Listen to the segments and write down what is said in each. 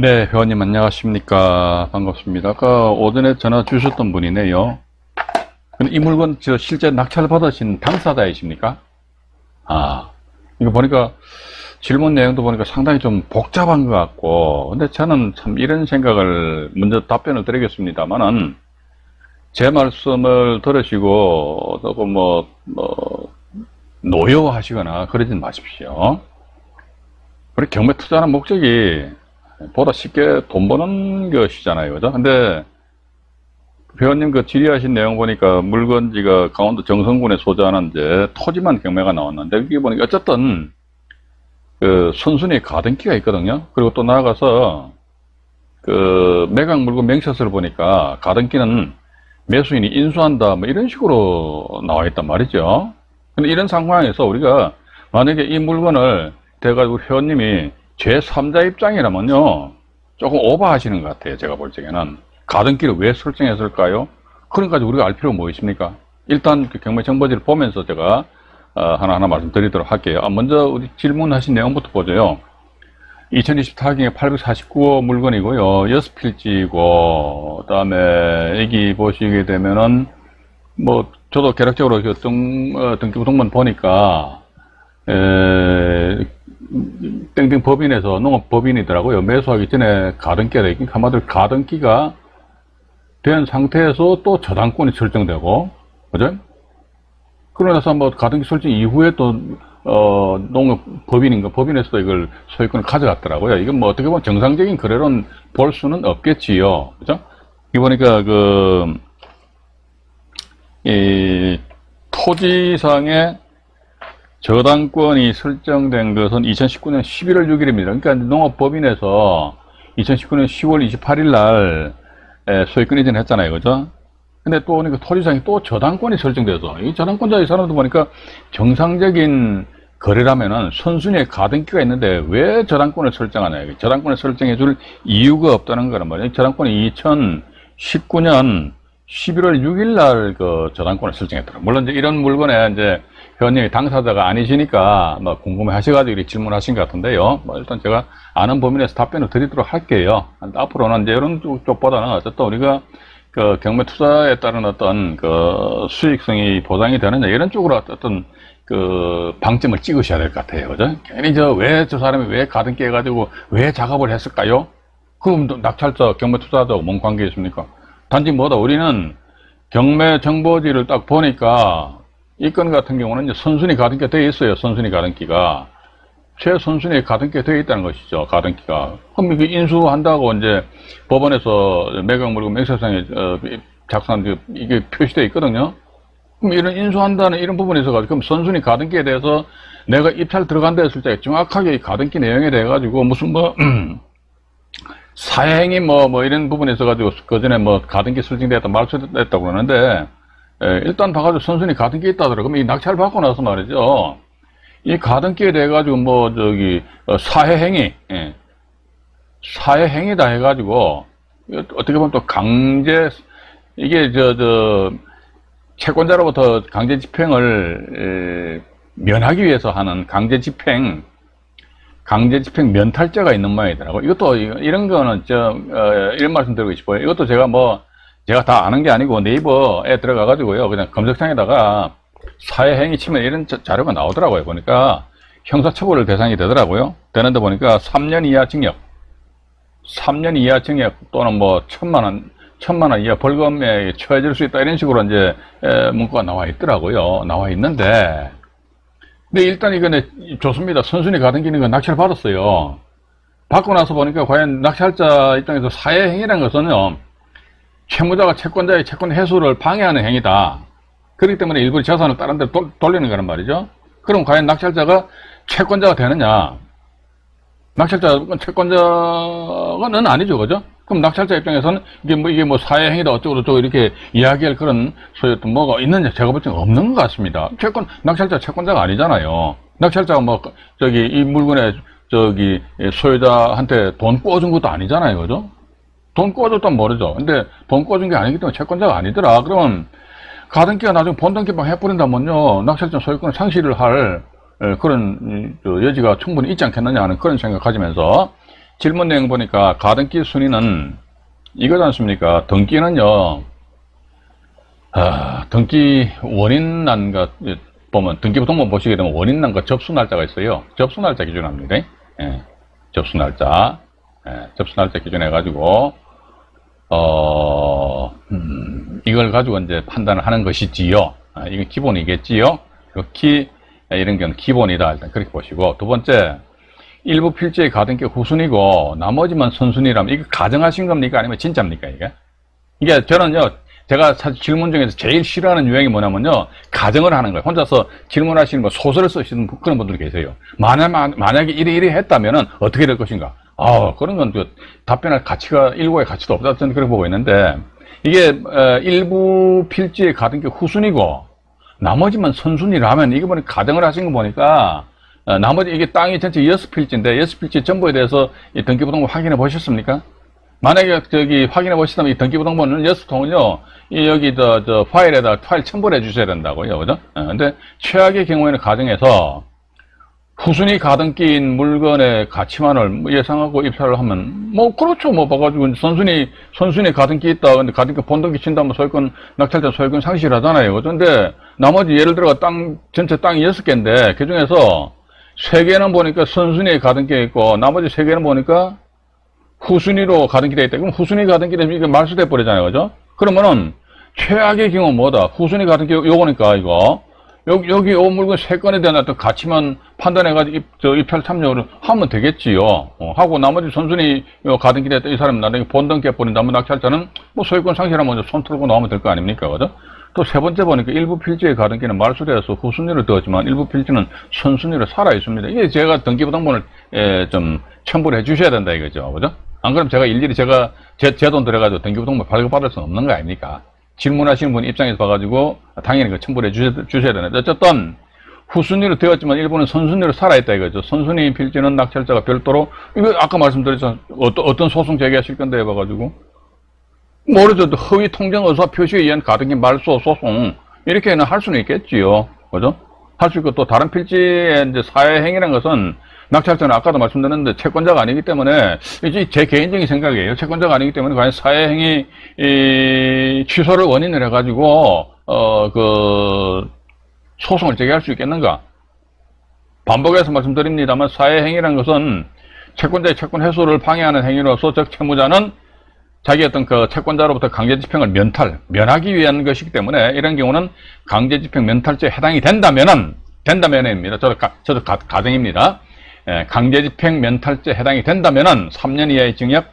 네, 회원님 안녕하십니까. 반갑습니다. 아까 오전에 전화 주셨던 분이네요. 근데 이 물건 실제 낙찰 받으신 당사자이십니까? 아, 이거 보니까 질문 내용도 보니까 상당히 좀 복잡한 것 같고, 근데 저는 참 이런 생각을 먼저 답변을 드리겠습니다만은, 제 말씀을 들으시고, 조금 노여워하시거나 그러진 마십시오. 우리 경매 투자하는 목적이 보다 쉽게 돈 버는 것이잖아요. 그죠? 근데 회원님 그 질의하신 내용 보니까 물건지가 강원도 정선군에 소재하는 이제 토지만 경매가 나왔는데, 여기 보니까 어쨌든 그 선순위 가등기가 있거든요. 그리고 또 나아가서 그 매각 물건 명세서를 보니까 가등기는 매수인이 인수한다 뭐 이런 식으로 나와 있단 말이죠. 근데 이런 상황에서 우리가 만약에 이 물건을 돼가지고 회원님이 제3자 입장이라면요, 조금 오버하시는 것 같아요. 제가 볼 적에는. 가등기를 왜 설정했을까요? 그런까지 우리가 알 필요가 뭐 있습니까? 일단 그 경매 정보지를 보면서 제가 하나하나 말씀드리도록 할게요. 먼저 우리 질문하신 내용부터 보죠요. 2024경에 849호 물건이고요. 6필지고, 그 다음에 여기 보시게 되면은 뭐 저도 개략적으로 그 등기부등본 보니까 땡땡 법인에서 농업법인이더라고요. 매수하기 전에 가등기가 되어 있긴, 한마디로 가등기가 된 상태에서 또 저당권이 설정되고, 그죠? 그러고 나서 뭐 가등기 설정 이후에 또 농업법인인가 법인에서도 이걸 소유권을 가져갔더라고요. 이건 뭐 어떻게 보면 정상적인 거래로는 볼 수는 없겠지요. 그죠? 이 보니까 이 토지상에 저당권이 설정된 것은 2019년 11월 6일입니다. 그러니까 농업법인에서 2019년 10월 28일 날 소유권 이전했잖아요. 그죠? 근데 또 보니까 토지상에 또 저당권이 설정돼서, 이 저당권자의 사람도 보니까 정상적인 거래라면은 선순위에 가등기가 있는데 왜 저당권을 설정하냐. 저당권을 설정해 줄 이유가 없다는 거란 말이에요. 저당권이 2019년 11월 6일 날 그 저당권을 설정했더라고요. 물론 이제 이런 물건에 이제 회원님이 당사자가 아니시니까 뭐 궁금해 하셔가지고 이렇게 질문하신 것 같은데요. 뭐 일단 제가 아는 범위 내에서 답변을 드리도록 할게요. 앞으로는 이제 이런 쪽보다는 어쨌든 우리가 그 경매 투자에 따른 어떤 그 수익성이 보장이 되느냐 이런 쪽으로 어떤 그 방점을 찍으셔야 될 것 같아요. 그죠? 괜히 왜 저 사람이 왜 가등기 해가지고 왜 작업을 했을까요? 그럼 낙찰자, 경매 투자자하고 뭔 관계 있습니까? 단지 뭐다, 우리는 경매 정보지를 딱 보니까 이 건 같은 경우는 이제 선순위 가등기가 되어 있어요. 선순위 가등기가. 최선순위에 가등기가 되어 있다는 것이죠. 가등기가. 그럼 이게 인수한다고 이제 법원에서 매각 물건 명세서에 작성한 이게 표시되어 있거든요. 그럼 이런 인수한다는 이런 부분에 있어가지고, 그럼 선순위 가등기에 대해서 내가 입찰 들어간다 했을 때 정확하게 이 가등기 내용에 대해 가지고 무슨 사행이 이런 부분에 있어가지고 그 전에 가등기 설정되었다 말소됐다고 그러는데, 일단 봐가지고 선순위 가등기 있다 하더라고요. 그럼 이 낙찰 받고 나서 말이죠. 이 가등기에 대해 가지고 사회행위, 사회행위다 해가지고 어떻게 보면 또 이게 채권자로부터 강제 집행을 면하기 위해서 하는 강제 집행 면탈죄가 있는 모양이더라고요. 이것도 이런 거는 이런 말씀 드리고 싶어요. 이것도 제가 다 아는 게 아니고 네이버에 들어가 가지고요, 그냥 검색창에다가 사회행위 치면 이런 자료가 나오더라고요. 보니까 형사처벌 대상이 되더라고요. 되는데 보니까 3년 이하 징역 또는 1,000만 원 이하 벌금에 처해질 수 있다, 이런 식으로 이제 문구가 나와 있더라고요. 나와 있는데, 근데 일단 이거는 좋습니다. 선순위 가등기는 건 낙찰 받았어요. 받고 나서 보니까 과연 낙찰자 입장에서 사회행위라는 것은요, 채무자가 채권자의 채권 회수를 방해하는 행위다. 그렇기 때문에 일부 재산을 다른 데 돌리는 거란 말이죠. 그럼 과연 낙찰자가 채권자가 되느냐? 낙찰자가 채권자는 아니죠. 그죠? 그럼 낙찰자 입장에서는 이게 사회행위다 어쩌고저쩌고 이렇게 이야기할 그런 소위 뭐가 있느냐? 제가 볼 때는 없는 것 같습니다. 낙찰자 채권자가 아니잖아요. 낙찰자가 이 물건의 소유자한테 돈 꿔준 것도 아니잖아요. 그죠? 돈 꿔줬다면 모르죠. 근데 돈 꿔준 게 아니기 때문에 채권자가 아니더라. 그러면 가등기가 나중에 본등기방 해버린다면요, 낙찰자 소유권을 상실을 할 그런 여지가 충분히 있지 않겠느냐 하는 그런 생각 가지면서 질문 내용 보니까 가등기 순위는 이거지 않습니까? 등기는요, 등기 원인난과 보면 등기부등본 보시게 되면 원인난과 접수 날짜가 있어요. 접수 날짜 기준합니다. 예, 접수 날짜, 접수 날짜 기준해 가지고 이걸 가지고 이제 판단을 하는 것이지요. 이건 기본이겠지요. 이런 경우는 기본이다. 일단 그렇게 보시고, 두 번째, 일부 필지의 가등기 후순위고 나머지만 선순위라면 이거 가정하신 겁니까? 아니면 진짜입니까? 이게 저는요, 제가 사실 질문 중에서 제일 싫어하는 유형이 뭐냐면요, 가정을 하는 거예요. 혼자서 질문하시는 거, 소설을 쓰시는 그런 분들이 계세요. 만약에 이래 했다면은 어떻게 될 것인가? 그런 건 답변할 가치가, 일고의 가치도 없다. 저는 그렇게 보고 있는데, 이게 일부 필지의 가등기 후순위고 나머지만 선순위라면, 이게 보니까 가정을 하신 거 보니까 나머지 이게 땅이 전체 6필지인데 6필지 전부에 대해서 이 등기부등본 확인해 보셨습니까? 만약에 확인해 보시다면 이 등기부등본은 6통은요, 여기 파일에다 파일 첨부를 해 주셔야 된다고요. 그죠? 근데 최악의 경우에는 가정에서 후순위 가등기인 물건의 가치만을 예상하고 입찰을 하면, 그렇죠. 봐가지고, 선순위 가등기 있다. 근데 가등기 본등기 친다면 소유권, 낙찰자 소유권 상실하잖아요. 그죠? 근데 나머지 예를 들어 전체 땅이 6개인데, 그 중에서 3개는 보니까 선순위에 가등기가 있고, 나머지 3개는 보니까 후순위로 가등기 되어 있다. 그럼 후순위 가등기 되면 이게 말소돼 버리잖아요. 그죠? 그러면은, 최악의 경우 뭐다? 후순위 가등기 요거니까, 이거. 여기 요 물건 3건에 대한 어떤 가치만 판단해가지고 입찰 참여를 하면 되겠지요. 하고 나머지 선순위 가등기 됐다. 이 사람 나중에 본등 깨버린다면 낙찰자는 소유권 상실하면 손 털고 나오면 될 거 아닙니까? 그죠? 또 세 번째 보니까 일부 필지의 가등기는 말소되어서 후순위로 되었지만 일부 필지는 선순위로 살아 있습니다. 이게 제가 등기부등본을 좀 첨부를 해 주셔야 된다 이거죠. 그죠? 안 그러면 제가 일일이 제 돈 들여가지고 등기부등본 발급받을 수는 없는 거 아닙니까? 질문하시는 분 입장에서 봐가지고 당연히 그 첨부를 해 주셔야 되는데, 어쨌든 후순위로 되었지만 일부는 선순위로 살아있다 이거죠. 선순위 필지는 낙찰자가 별도로, 이거 아까 말씀드렸잖아요. 어떤 소송 제기하실 건데 해봐가지고 모르죠. 허위 통정 의사 표시에 의한 가등기 말소 소송 이렇게는 할 수는 있겠지요. 그죠? 할 수 있고, 또 다른 필지의 이제 사회행위라는 것은 낙찰자는 아까도 말씀드렸는데 채권자가 아니기 때문에, 이제 제 개인적인 생각이에요. 채권자가 아니기 때문에 과연 사회행위 취소를 원인을 해가지고 소송을 제기할 수 있겠는가? 반복해서 말씀드립니다만, 사회행위라는 것은 채권자의 채권 회수를 방해하는 행위로서 즉 채무자는 자기 어떤 채권자로부터 강제집행을 면하기 위한 것이기 때문에, 이런 경우는 강제집행 면탈죄에 해당이 된다면입니다. 저도 가정입니다. 강제집행 면탈죄에 해당이 된다면은 3년 이하의 징역,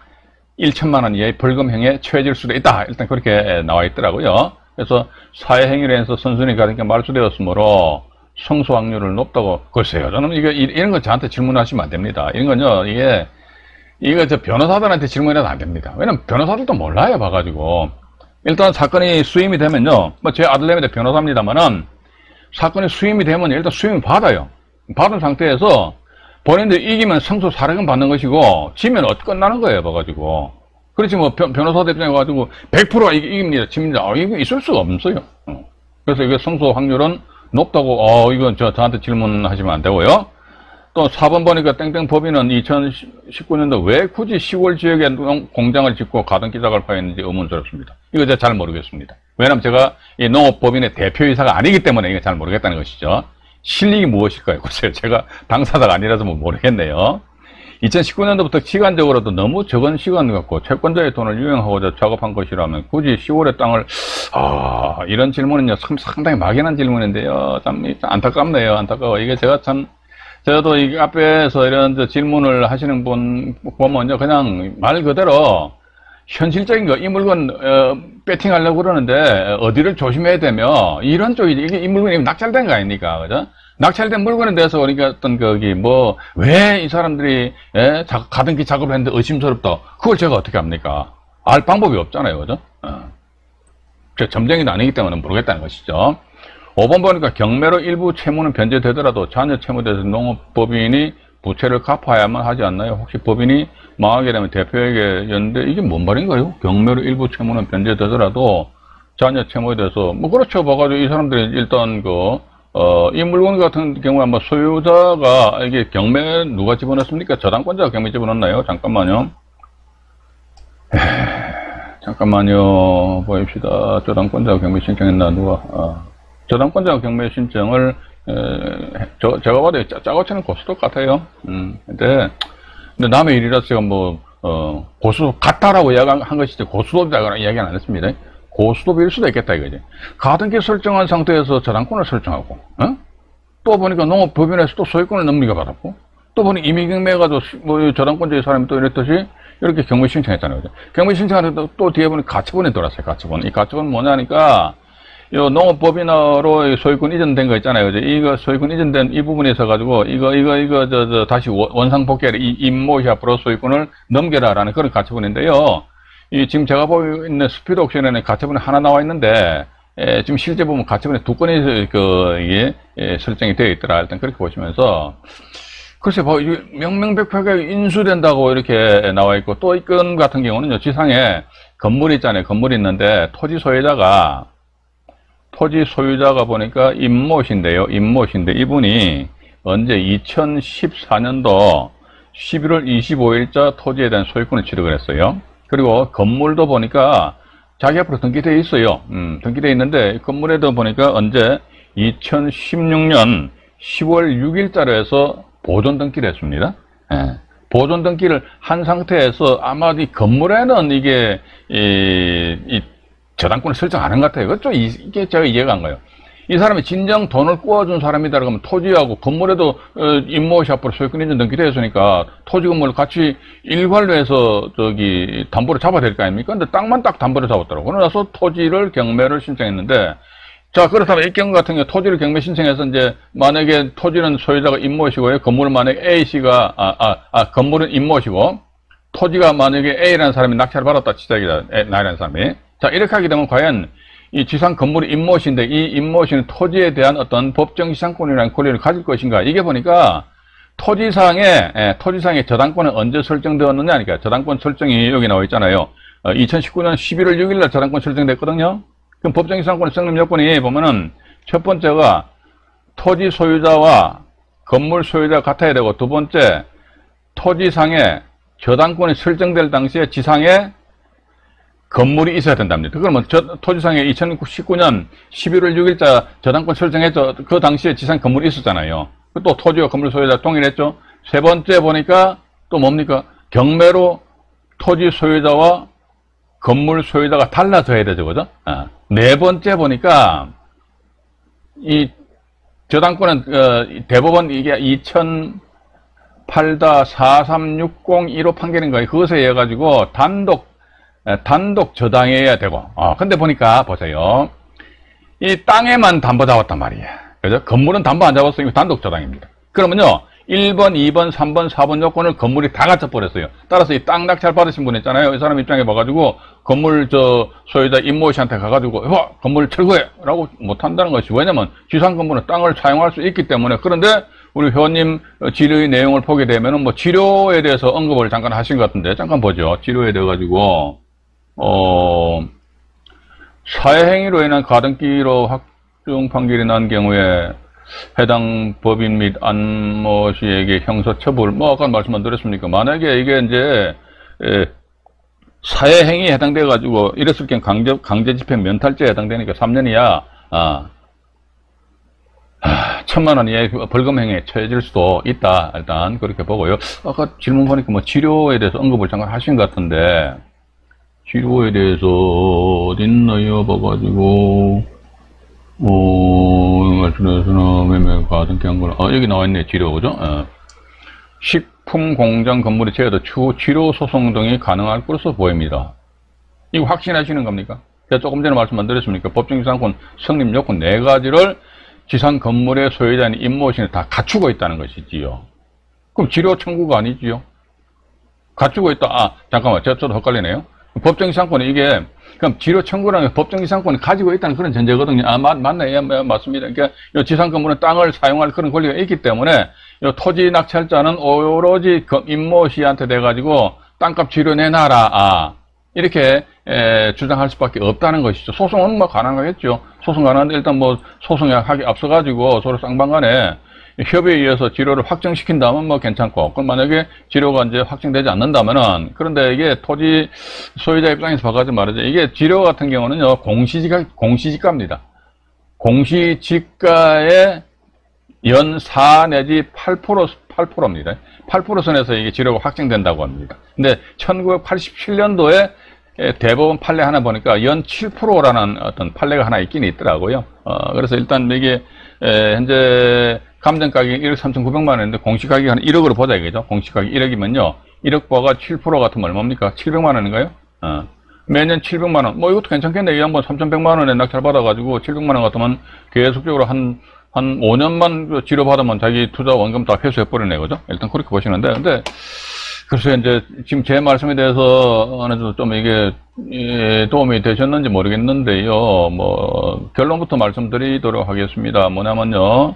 1천만 원 이하의 벌금형에 처해질 수도 있다. 일단 그렇게 나와 있더라고요. 그래서 사회행위로 해서 선순위 가등기가 말소되었으므로 성소 확률을 높다고. 글쎄요. 저는 이런 거 저한테 질문하시면 안 됩니다. 이런 건요, 이거 저 변호사들한테 질문해도 안 됩니다. 왜냐면 변호사들도 몰라요, 봐가지고. 일단 사건이 수임이 되면요, 제 아들내미도 변호사입니다만은, 사건이 수임이 되면 일단 수임을 받아요. 받은 상태에서 본인들이 이기면 성소 사례금 받는 것이고, 지면 끝나는 거예요, 봐가지고. 그렇지, 변호사들 입장에 가지고 100% 이깁니다, 집니다. 이거 있을 수가 없어요. 그래서 이게 성소 확률은 높다고, 이건 저한테 질문하시면 안 되고요. 또 4번 보니까 땡땡 법인은 2019년도 왜 굳이 시골 지역에 공장을 짓고 가등기 작업을 하였는지 의문스럽습니다. 이거 제가 잘 모르겠습니다. 왜냐면 제가 이 농업법인의 대표이사가 아니기 때문에 이거 잘 모르겠다는 것이죠. 실력이 무엇일까요? 글쎄요, 제가 당사자가 아니라서 모르겠네요. 2019년도부터 시간적으로도 너무 적은 시간 갖고 채권자의 돈을 유용하고자 작업한 것이라면 굳이 시골의 땅을, 이런 질문은요, 상당히 막연한 질문인데요. 참 안타깝네요. 안타까워. 이게 제가 저도 이 앞에서 이런 질문을 하시는 분 보면요, 그냥 말 그대로 현실적인 거, 이 물건 배팅하려고 그러는데 어디를 조심해야 되며, 이런 쪽이, 이게 이 물건이 낙찰된 거 아닙니까? 그죠? 낙찰된 물건에 대해서 우리가 어떤 왜 이 사람들이 가등기 작업을 했는데 의심스럽다. 그걸 제가 어떻게 합니까? 알 방법이 없잖아요. 그죠? 제가 점쟁이도 아니기 때문에 모르겠다는 것이죠. 5번 보니까 경매로 일부 채무는 변제되더라도 자녀 채무에 대해서 농업법인이 부채를 갚아야만 하지 않나요? 혹시 법인이 망하게 되면 대표에게 였는데, 이게 뭔 말인가요? 경매로 일부 채무는 변제되더라도 자녀 채무에 대해서, 그렇죠. 봐가지고 이 사람들이 일단 이 물건 같은 경우에 아마 소유자가 이게 경매 누가 집어넣습니까? 저당권자가 경매 집어넣나요? 잠깐만요. 잠깐만요. 보입시다. 저당권자가 경매 신청했나, 누가. 저당권자가 경매 신청을, 제가 봐도 짜고 치는 고스톱 같아요. 근데 남의 일이라서 제가 고스톱 같다라고 이야기한 것이지, 고스톱이라고 이야기는 안 했습니다. 고스톱일 수도 있겠다, 이거지. 가등기 설정한 상태에서 저당권을 설정하고, 또 보니까 농업법인에서 또 소유권을 넘기게 받았고, 또 보니 임의경매해가지고, 저당권자의 사람이 또 이랬듯이, 이렇게 경매 신청했잖아요. 경매 신청하는데 또 뒤에 보니 가처분이 돌았어요, 가처분. 이 가처분은 뭐냐니까, 요 농업법인으로 소유권 이전된 거 있잖아요. 이거 소유권 이전된 이 부분에 있어가지고, 다시 원상복귀하라. 이 임모시 앞으로 소유권을 넘겨라라는 그런 가처분인데요. 지금 제가 보고 있는 스피드 옥션에는 가처분이 하나 나와 있는데, 지금 실제 보면 가처분이 2건이 설정이 되어 있더라. 일단 그렇게 보시면서, 글쎄, 이게 명명백백하게 인수된다고 이렇게 나와 있고, 또 이 건 같은 경우는요, 지상에 건물이 있잖아요. 건물이 있는데, 토지 소유자가 보니까 임모신데요. 임모신데, 이분이 언제 2014년도 11월 25일자 토지에 대한 소유권을 취득을 했어요. 그리고 건물도 보니까 자기 앞으로 등기되어 있어요. 등기되어 있는데, 건물에도 보니까 언제 2016년 10월 6일자로 해서 보존 등기를 했습니다. 보존 등기를 한 상태에서 아마 이 건물에는 이게, 이 저당권을 설정하는 것 같아요. 그렇죠? 이게 제가 이해가 안 가요. 이 사람이 진정 돈을 구워준 사람이다 그러면 토지하고 건물에도 임모샵으로 소유권 인증 등기되어 있으니까 토지 건물을 같이 일괄로 해서 담보를 잡아야 될 거 아닙니까? 근데 땅만 딱 담보를 잡았더라고. 그러고 나서 토지를 경매를 신청했는데, 자, 그렇다면 이 경우 같은 경우 토지를 경매 신청해서 이제 만약에 토지는 소유자가 임모시고요. 건물은 만약에 A씨가, 건물은 임모시고 토지가 만약에 A라는 사람이 낙찰을 받았다 치자기다. 나라는 사람이. 자, 이렇게 하게 되면 과연 이 지상 건물이 임모시인데 이 임모시는 토지에 대한 어떤 법정 지상권이라는 권리를 가질 것인가? 이게 보니까 토지상의 저당권은 언제 설정되었느냐 하니까 저당권 설정이 여기 나와 있잖아요. 2019년 11월 6일날 저당권 설정됐거든요. 그럼 법정 지상권 성립 요건이 보면은 첫 번째가 토지 소유자와 건물 소유자가 같아야 되고, 두 번째 토지상에 저당권이 설정될 당시에 지상에 건물이 있어야 된답니다. 그러면 토지상에 2019년 11월 6일자 저당권 설정했죠. 그 당시에 지상 건물이 있었잖아요. 또 토지와 건물 소유자 동일했죠. 세 번째 보니까 또 뭡니까? 경매로 토지 소유자와 건물 소유자가 달라져야 되죠, 그죠? 네 번째 보니까 이 저당권은 대법원 이게 2008-43601호 판결인가요? 그것에 의해 가지고 단독 저당해야 되고, 근데 보니까 보세요. 이 땅에만 담보 잡았단 말이에요. 그죠? 건물은 담보 안 잡았어요. 이거 단독 저당입니다. 그러면요, 1번, 2번, 3번, 4번 요건을 건물이 다 갖춰버렸어요. 따라서 이 땅 낙찰 받으신 분 있잖아요. 이 사람 입장에 봐가지고, 건물 소유자 임모 씨한테 가가지고, 건물 철거해! 라고 못한다는 것이. 왜냐면, 지상 건물은 땅을 사용할 수 있기 때문에. 그런데, 우리 회원님 지료의 내용을 보게 되면은 지료에 대해서 언급을 잠깐 하신 것 같은데, 잠깐 보죠. 지료에 대해가지고, 사회행위로 인한 가등기로 확정 판결이 난 경우에 해당 법인 및 안모 씨에게 형사처벌, 아까 말씀만 드렸습니까? 만약에 이게 이제, 사회행위에 해당돼가지고, 이랬을 경우 강제집행 면탈죄에 해당되니까 3년이야, 1,000,000원 이하의 벌금형에 처해질 수도 있다. 일단, 그렇게 보고요. 아까 질문 보니까 치료에 대해서 언급을 잠깐 하신 것 같은데, 치료에 대해서 어딨나요? 봐가지고, 말씀에서는 매매 가등기 한 거는, 여기 나와있네, 치료, 그죠? 식품 공장 건물이 제외도 추후 치료 소송 등이 가능할 것으로 보입니다. 이거 확신하시는 겁니까? 제가 조금 전에 말씀 안 드렸습니까? 법정지상권 성립 요건 4가지를 지상 건물의 소유자인 임모신이 다 갖추고 있다는 것이지요. 그럼 치료 청구가 아니지요? 갖추고 있다. 잠깐만, 저도 헷갈리네요. 법정지상권이 이게, 그럼 지료 청구라는 게 법정지상권을 가지고 있다는 그런 전제거든요. 맞네. 예, 맞습니다. 그러니까, 이 지상 건물은 땅을 사용할 그런 권리가 있기 때문에, 이 토지 낙찰자는 오로지 임모 씨한테 돼가지고, 땅값 지료 내놔라. 이렇게, 주장할 수밖에 없다는 것이죠. 소송은 가능하겠죠. 소송 가는데 일단 뭐 소송에 하기 앞서가지고 서로 쌍방간에 협의에 의해서 지료를 확정시킨다면 뭐 괜찮고, 그럼 만약에 지료가 이제 확정되지 않는다면은, 그런데 이게 토지 소유자 입장에서 봐가지고 말이죠. 이게 지료 같은 경우는요, 공시지가입니다. 공시지가의 연 4 내지 8%입니다. 8% 선에서 이게 지료가 확정된다고 합니다. 근데 1987년도에 대법원 판례 하나 보니까 연 7%라는 어떤 판례가 하나 있긴 있더라고요. 그래서 일단 이게 현재 감정 가격이 1억 3,900만 원인데 공시 가격이 한 1억으로 보자 이거죠. 공시 가격이 1억이면요. 1억 보가 7% 같으면 얼마입니까? 700만 원인가요? 매년 700만 원. 뭐 이것도 괜찮겠네. 이 양반 3,100만 원에 낙찰 받아가지고 700만 원 같으면 계속적으로 한 5년만 지료 받으면 자기 투자 원금 다 회수해버리네, 그죠? 일단 그렇게 보시는데, 근데, 글쎄, 이제, 지금 제 말씀에 대해서 어느 정도 좀 이게, 도움이 되셨는지 모르겠는데요. 뭐, 결론부터 말씀드리도록 하겠습니다. 뭐냐면요.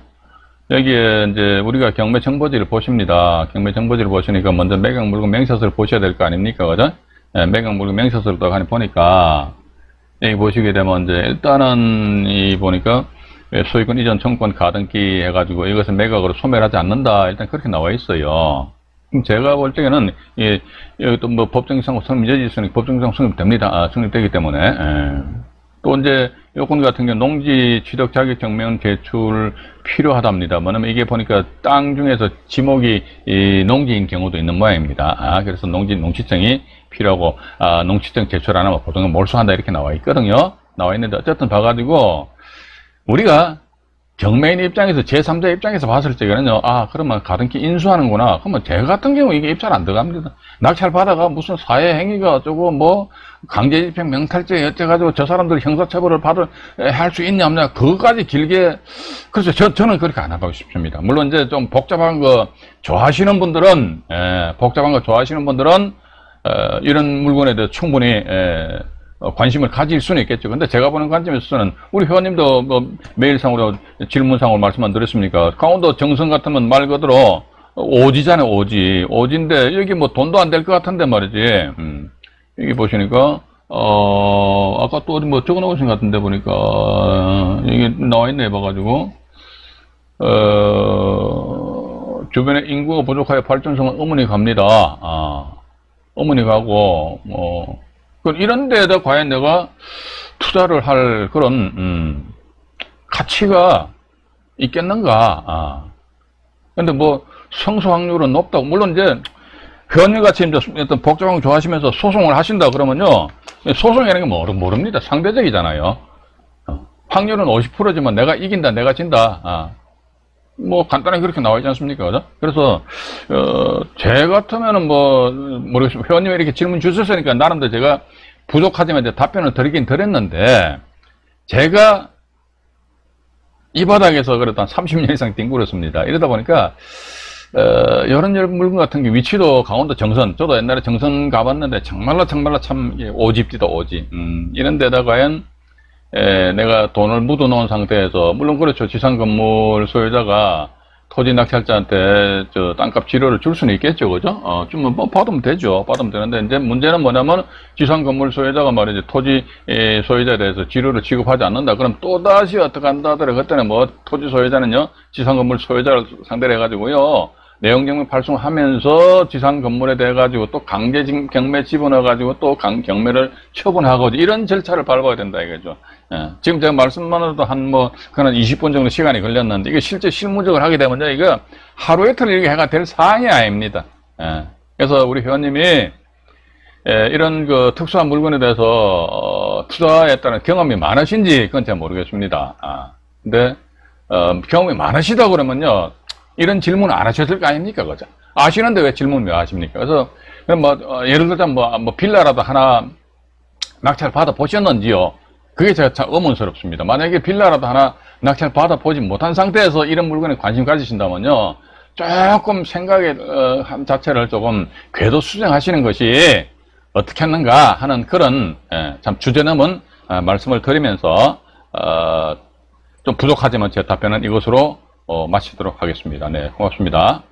여기에 이제 우리가 경매정보지를 보십니다. 경매정보지를 보시니까 먼저 매각물건 명세서를 보셔야 될 거 아닙니까, 그죠? 네, 매각물건 명세서를 또 간이 보니까, 여기 보시게 되면 이제, 일단은 이 보니까, 소유권 이전 청구권 가등기 해가지고 이것을 매각으로 소멸하지 않는다. 일단 그렇게 나와 있어요. 그럼 제가 볼 적에는, 여기 또 뭐 법정상 성립, 있으니까 법정상 성립됩니다. 성립되기 때문에. 또 이제 요건 같은 경우 농지 취득 자격 증명 제출 필요하답니다. 뭐냐면 이게 보니까 땅 중에서 지목이 농지인 경우도 있는 모양입니다. 그래서 농지증이 필요하고, 농지증 제출 안 하면 보통은 몰수한다 이렇게 나와 있거든요. 나와 있는데 어쨌든 봐가지고, 우리가 경매인 입장에서 제3자 입장에서 봤을 적에는요, 그러면 가등기 인수하는구나. 그러면 제 같은 경우 이게 입찰 안 들어갑니다. 낙찰 받아가 무슨 사회 행위가 어쩌고 뭐 강제집행 명탈죄 어째가지고 저 사람들 형사처벌을 할 수 있냐 없냐 그거까지 길게. 그래서 저는 그렇게 안 하고 싶습니다. 물론 이제 좀 복잡한 거 좋아하시는 분들은 이런 물건에 대해서 충분히 관심을 가질 수는 있겠죠. 근데 제가 보는 관점에서는 우리 회원님도 뭐 메일상으로 질문상으로 말씀만 드렸습니까? 강원도 정선 같으면 말 그대로 오지잖아요. 오지인데 여기 뭐 돈도 안 될 것 같은데 말이지. 여기 보시니까 아까 또 어디 뭐 적어 놓으신 것 같은데 보니까 여기 나와 있네 봐가지고 주변에 인구가 부족하여 발전성은 어머니 갑니다. 어머니 가고 이런 데에다 과연 내가 투자를 할 그런, 가치가 있겠는가. 근데 뭐, 성수 확률은 높다고. 물론 이제, 회원님같이 이제 어떤 복잡한 거 좋아하시면서 소송을 하신다 그러면요. 소송이라는 게 모릅니다. 상대적이잖아요. 확률은 50%지만 내가 이긴다, 내가 진다. 뭐 간단하게 그렇게 나와 있지 않습니까? 그죠? 그래서 제 같으면은 뭐 모르겠습니다. 회원님이 이렇게 질문 주셨으니까 나름대로 제가 부족하지만 이제 답변을 드리긴 드렸는데, 제가 이 바닥에서 그래도 한 30년 이상 뒹굴었습니다. 이러다 보니까 이런 물건 같은 게 위치도 강원도 정선, 저도 옛날에 정선 가봤는데 정말로 참 오집디다 오집. 이런 데다 과연 내가 돈을 묻어놓은 상태에서, 물론 그렇죠. 지상 건물 소유자가 토지 낙찰자한테 저 땅값 지료를 줄 수는 있겠죠. 그죠? 주면 뭐 받으면 되죠. 받으면 되는데, 이제 문제는 뭐냐면 지상 건물 소유자가 말이죠. 토지 소유자에 대해서 지료를 지급하지 않는다. 그럼 또다시 어떻게 한다 하더라. 그때는 뭐 토지 소유자는요, 지상 건물 소유자를 상대로 해가지고요, 내용경매 발송하면서 지상 건물에 대해 가지고 또 강제 경매 집어넣어 가지고 또 경매를 처분하고 이런 절차를 밟아야 된다 이거죠. 지금 제가 말씀만으로도 한 20분 정도 시간이 걸렸는데, 이게 실제 실무적으로 하게 되면 이거 하루 이틀 이렇게 해가 될 사항이 아닙니다. 그래서 우리 회원님이 이런 그 특수한 물건에 대해서 투자에 따른 경험이 많으신지 그건 잘 모르겠습니다. 근데 경험이 많으시다 그러면요, 이런 질문 안 하셨을 거 아닙니까? 그죠? 아시는데 왜 질문 왜 하십니까? 그래서, 예를 들자, 빌라라도 하나 낙찰 받아 보셨는지요? 그게 제가 참 의문스럽습니다. 만약에 빌라라도 하나 낙찰 받아 보지 못한 상태에서 이런 물건에 관심 가지신다면요, 조금 생각의 자체를 조금 궤도 수정하시는 것이 어떻게 하는가 하는 그런, 참 주제넘은 말씀을 드리면서, 좀 부족하지만 제 답변은 이것으로 마치도록 하겠습니다. 네, 고맙습니다.